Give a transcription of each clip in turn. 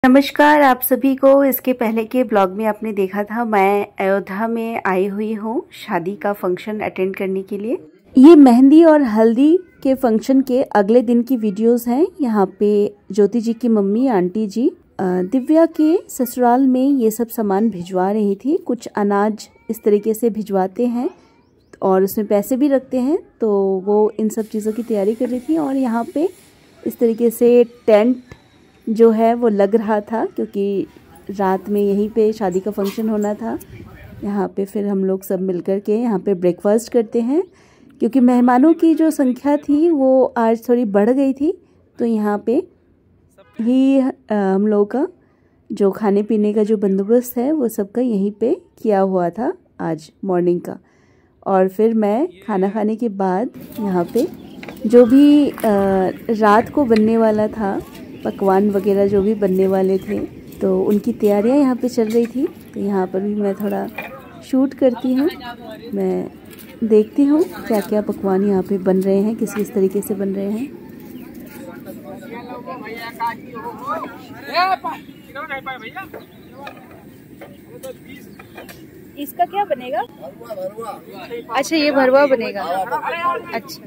नमस्कार आप सभी को। इसके पहले के ब्लॉग में आपने देखा था मैं अयोध्या में आई हुई हूँ शादी का फंक्शन अटेंड करने के लिए। ये मेहंदी और हल्दी के फंक्शन के अगले दिन की वीडियोस हैं। यहाँ पे ज्योति जी की मम्मी आंटी जी दिव्या के ससुराल में ये सब सामान भिजवा रही थी। कुछ अनाज इस तरीके से भिजवाते हैं और उसमें पैसे भी रखते हैं, तो वो इन सब चीज़ों की तैयारी कर रही थी। और यहाँ पे इस तरीके से टेंट जो है वो लग रहा था, क्योंकि रात में यहीं पे शादी का फंक्शन होना था। यहाँ पे फिर हम लोग सब मिलकर के यहाँ पे ब्रेकफास्ट करते हैं, क्योंकि मेहमानों की जो संख्या थी वो आज थोड़ी बढ़ गई थी। तो यहाँ पे ही हम लोग का जो खाने पीने का जो बंदोबस्त है वो सबका यहीं पे किया हुआ था आज मॉर्निंग का। और फिर मैं खाना खाने के बाद यहाँ पे जो भी रात को बनने वाला था, पकवान वगैरह जो भी बनने वाले थे, तो उनकी तैयारियां यहाँ पे चल रही थी। तो यहाँ पर भी मैं थोड़ा शूट करती हूँ। मैं देखती हूँ क्या क्या पकवान यहाँ पे बन रहे हैं, किस किस तरीके से बन रहे हैं। इसका क्या बनेगा? अच्छा, ये भरवा बनेगा। अच्छा,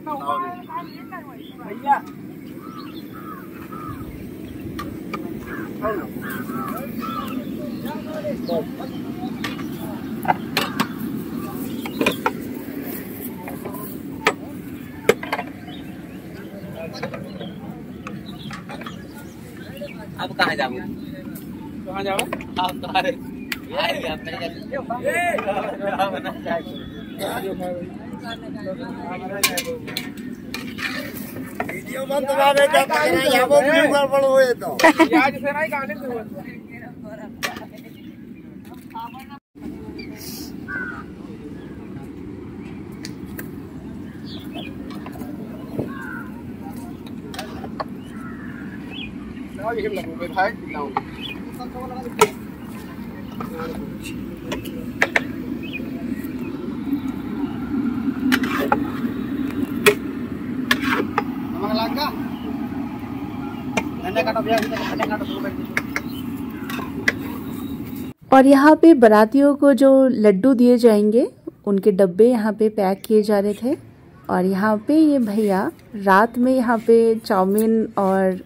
अब कहाँ जाओ? कहाँ जाओ? आप कहाँ वीडियो बंद करावे क्या करना है? वो भी गड़बड़ हुए तो आज से नहीं गाने से हुआ। और ये लगो पे भाई लाओ। और यहाँ पे बारातियों को जो लड्डू दिए जाएंगे उनके डब्बे यहाँ पे पैक किए जा रहे थे। और यहाँ पे ये भैया रात में यहाँ पे चाउमीन और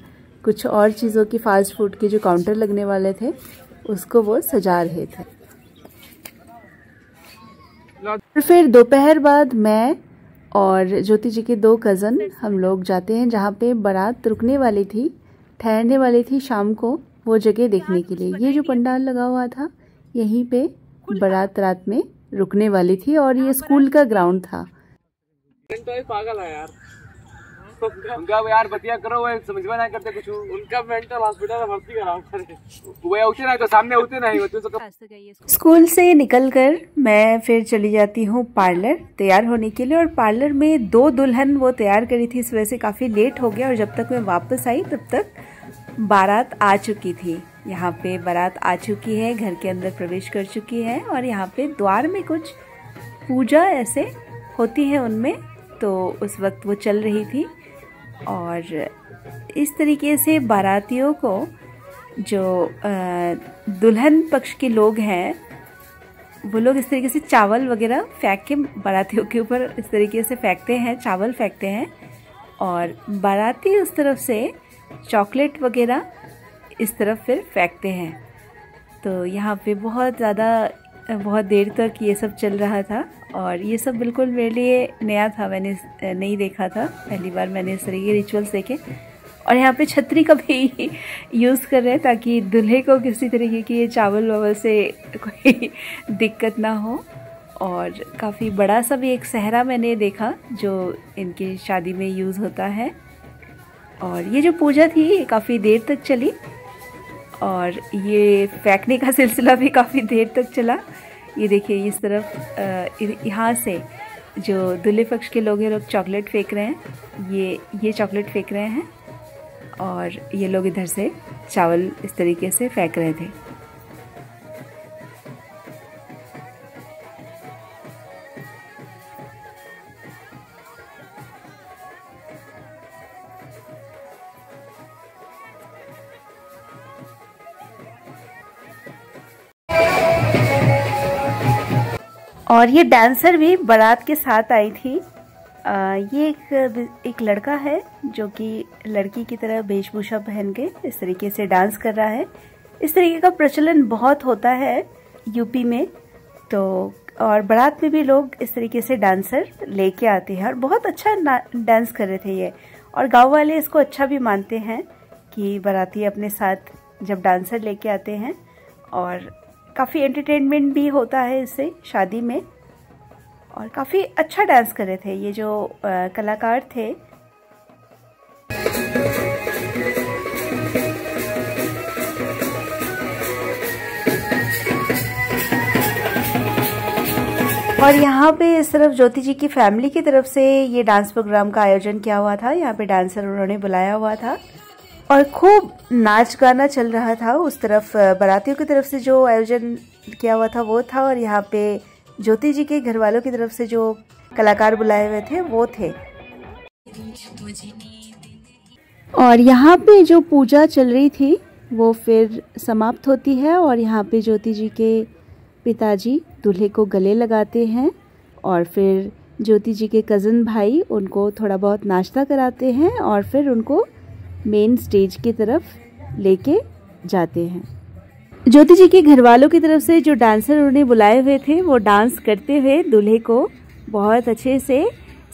कुछ और चीज़ों की फास्ट फूड के जो काउंटर लगने वाले थे उसको वो सजा रहे थे। फिर दोपहर बाद मैं और ज्योति जी के 2 कज़न हम लोग जाते हैं जहाँ पे बारात रुकने वाली थी, ठहरने वाली थी शाम को, वो जगह देखने के लिए। ये जो पंडाल लगा हुआ था यहीं पे बारात रात में रुकने वाली थी और ये स्कूल का ग्राउंड था। पागल है यार, उनका यार बतिया करो, वो समझ में नहीं करते कुछ। उनका मेंटल हॉस्पिटल में भर्ती कराओ, वो उठे नहीं तो सामने होते नहीं होते तो। स्कूल से निकलकर मैं फिर चली जाती हूँ पार्लर तैयार होने के लिए। और पार्लर में 2 दुल्हन वो तैयार करी थी, इस वजह से काफ़ी लेट हो गया। और जब तक मैं वापस आई तब तक बारात आ चुकी थी। यहाँ पे बारात आ चुकी है, घर के अंदर प्रवेश कर चुकी है। और यहाँ पे द्वार में कुछ पूजा ऐसे होती है उनमें, तो उस वक्त वो चल रही थी। और इस तरीके से बारातियों को जो दुल्हन पक्ष के लोग हैं वो लोग इस तरीके से चावल वगैरह फेंक के बारातियों के ऊपर इस तरीके से फेंकते हैं, चावल फेंकते हैं। और बाराती उस तरफ से चॉकलेट वगैरह इस तरफ फिर फेंकते हैं। तो यहाँ पे बहुत देर तक ये सब चल रहा था। और ये सब बिल्कुल मेरे लिए नया था, मैंने नहीं देखा था, पहली बार मैंने इस तरह के रिचुअल्स देखे। और यहाँ पे छतरी का भी यूज़ कर रहे हैं ताकि दूल्हे को किसी तरीके की ये चावल वावल से कोई दिक्कत ना हो। और काफ़ी बड़ा सा भी एक सहरा मैंने देखा जो इनकी शादी में यूज़ होता है। और ये जो पूजा थी ये काफ़ी देर तक चली और ये फेंकने का सिलसिला भी काफ़ी देर तक चला। ये देखिए इस तरफ यहाँ से जो दूल्हे पक्ष के लोग हैं, लोग चॉकलेट फेंक रहे हैं, ये चॉकलेट फेंक रहे हैं। और ये लोग इधर से चावल इस तरीके से फेंक रहे थे। और ये डांसर भी बारात के साथ आई थी। ये एक लड़का है जो कि लड़की की तरह वेशभूषा पहन के इस तरीके से डांस कर रहा है। इस तरीके का प्रचलन बहुत होता है यूपी में, तो और बारात में भी लोग इस तरीके से डांसर लेके आते हैं और बहुत अच्छा डांस कर रहे थे ये। और गांव वाले इसको अच्छा भी मानते हैं कि बाराती अपने साथ जब डांसर लेके आते हैं, और काफ़ी एंटरटेनमेंट भी होता है इससे शादी में। और काफ़ी अच्छा डांस कर रहे थे ये जो कलाकार थे। और यहाँ पे इस तरफ ज्योति जी की फैमिली की तरफ से ये डांस प्रोग्राम का आयोजन किया हुआ था। यहाँ पे डांसर उन्होंने बुलाया हुआ था और खूब नाच गाना चल रहा था। उस तरफ बारातियों की तरफ से जो आयोजन किया हुआ था वो था, और यहाँ पे ज्योति जी के घर वालों की तरफ से जो कलाकार बुलाए हुए थे वो थे। और यहाँ पे जो पूजा चल रही थी वो फिर समाप्त होती है, और यहाँ पे ज्योति जी के पिताजी दूल्हे को गले लगाते हैं और फिर ज्योति जी के कज़न भाई उनको थोड़ा बहुत नाश्ता कराते हैं और फिर उनको मेन स्टेज की तरफ लेके जाते हैं। ज्योति जी के घर वालों की तरफ से जो डांसर उन्होंने बुलाए हुए थे वो डांस करते हुए दूल्हे को बहुत अच्छे से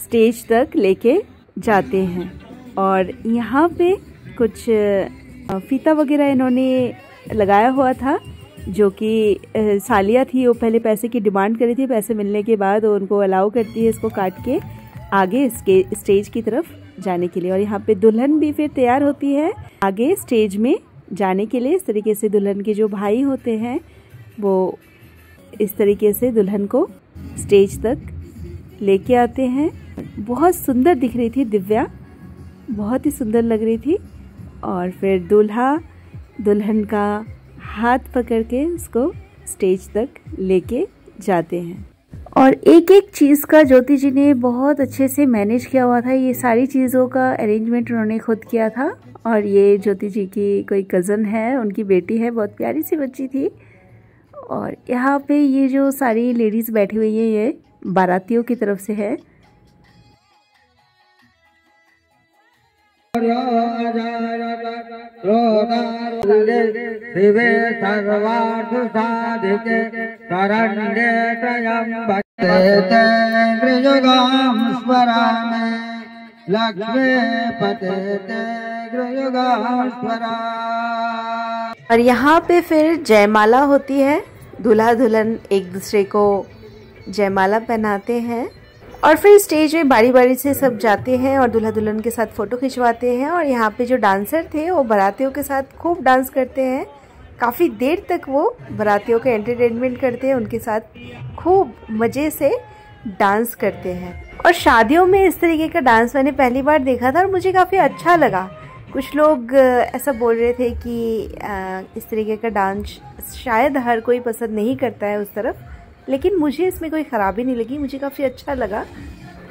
स्टेज तक लेके जाते हैं। और यहाँ पे कुछ फीता वगैरह इन्होंने लगाया हुआ था, जो कि सालिया थी वो पहले पैसे की डिमांड करी थी। पैसे मिलने के बाद वो उनको अलाउ करती है इसको काट के आगे इसके स्टेज की तरफ जाने के लिए। और यहाँ पे दुल्हन भी फिर तैयार होती है आगे स्टेज में जाने के लिए। इस तरीके से दुल्हन के जो भाई होते हैं वो इस तरीके से दुल्हन को स्टेज तक लेके आते हैं। बहुत सुंदर दिख रही थी दिव्या, बहुत ही सुंदर लग रही थी। और फिर दूल्हा दुल्हन का हाथ पकड़ के उसको स्टेज तक लेके जाते हैं। और एक एक चीज़ का ज्योति जी ने बहुत अच्छे से मैनेज किया हुआ था। ये सारी चीज़ों का अरेंजमेंट उन्होंने खुद किया था। और ये ज्योति जी की कोई कज़न है, उनकी बेटी है, बहुत प्यारी सी बच्ची थी। और यहाँ पे ये जो सारी लेडीज़ बैठी हुई है ये बारातियों की तरफ से है। और यहाँ पे फिर जयमाला होती है। दूल्हा दुल्हन एक दूसरे को जयमाला पहनाते हैं और फिर स्टेज में बारी बारी से सब जाते हैं और दूल्हा दुल्हन के साथ फोटो खिंचवाते हैं। और यहाँ पे जो डांसर थे वो बारातियों के साथ खूब डांस करते हैं। काफ़ी देर तक वो बारातियों का एंटरटेनमेंट करते हैं, उनके साथ खूब मज़े से डांस करते हैं। और शादियों में इस तरीके का डांस मैंने पहली बार देखा था और मुझे काफ़ी अच्छा लगा। कुछ लोग ऐसा बोल रहे थे कि इस तरीके का डांस शायद हर कोई पसंद नहीं करता है उस तरफ, लेकिन मुझे इसमें कोई ख़राबी नहीं लगी, मुझे काफ़ी अच्छा लगा।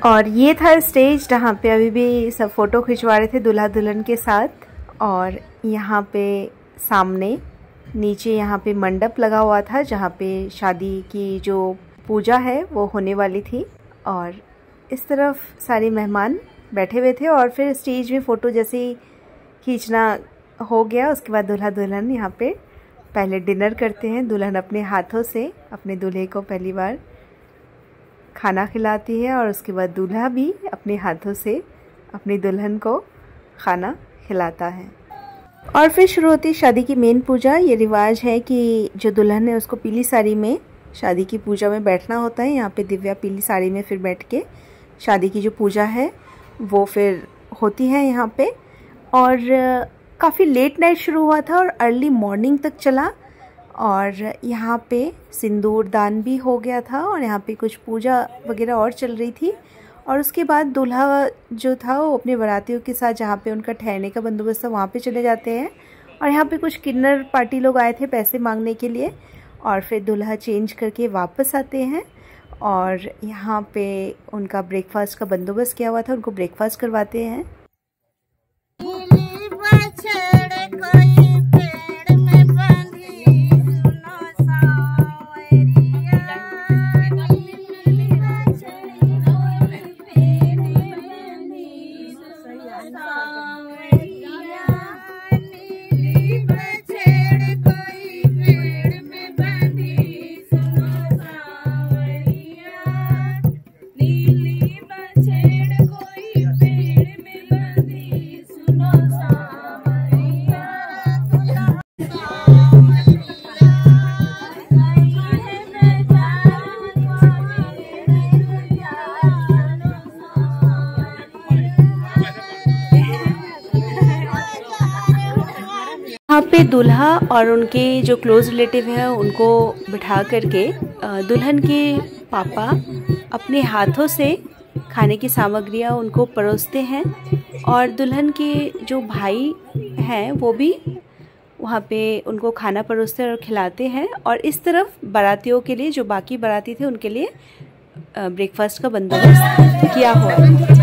और ये था स्टेज जहाँ पे अभी भी सब फ़ोटो खिंचवा रहे थे दूल्हा दुल्हन के साथ। और यहाँ पे सामने नीचे यहाँ पे मंडप लगा हुआ था जहाँ पे शादी की जो पूजा है वो होने वाली थी। और इस तरफ सारे मेहमान बैठे हुए थे और फिर स्टेज में फ़ोटो जैसे ही खींचना हो गया उसके बाद दूल्हा दुल्हन यहाँ पे पहले डिनर करते हैं। दुल्हन अपने हाथों से अपने दूल्हे को पहली बार खाना खिलाती है और उसके बाद दूल्हा भी अपने हाथों से अपनी दुल्हन को खाना खिलाता है। और फिर शुरू होती है शादी की मेन पूजा। ये रिवाज है कि जो दुल्हन है उसको पीली साड़ी में शादी की पूजा में बैठना होता है। यहाँ पे दिव्या पीली साड़ी में फिर बैठ के शादी की जो पूजा है वो फिर होती है यहाँ पे। और काफ़ी लेट नाइट शुरू हुआ था और अर्ली मॉर्निंग तक चला। और यहाँ पे सिंदूर दान भी हो गया था और यहाँ पे कुछ पूजा वगैरह और चल रही थी। और उसके बाद दूल्हा जो था वो अपने बारातियों के साथ जहाँ पे उनका ठहरने का बंदोबस्त था वहाँ पे चले जाते हैं। और यहाँ पे कुछ किन्नर पार्टी लोग आए थे पैसे मांगने के लिए। और फिर दूल्हा चेंज करके वापस आते हैं और यहाँ पे उनका ब्रेकफास्ट का बंदोबस्त किया हुआ था, उनको ब्रेकफास्ट करवाते हैं। यहाँ पे दूल्हा और उनके जो क्लोज रिलेटिव हैं उनको बिठा करके दुल्हन के पापा अपने हाथों से खाने की सामग्रियाँ उनको परोसते हैं और दुल्हन के जो भाई हैं वो भी वहाँ पे उनको खाना परोसते और खिलाते हैं। और इस तरफ बारातियों के लिए, जो बाकी बाराती थे उनके लिए ब्रेकफास्ट का बंदोबस्त किया हुआ है।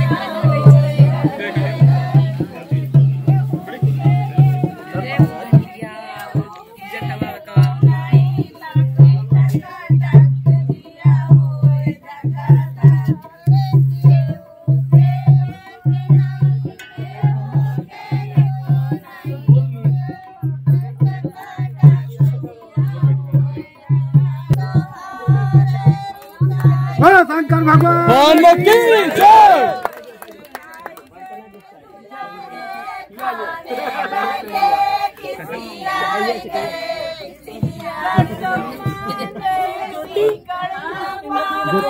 शंकर भगवान की जय। जो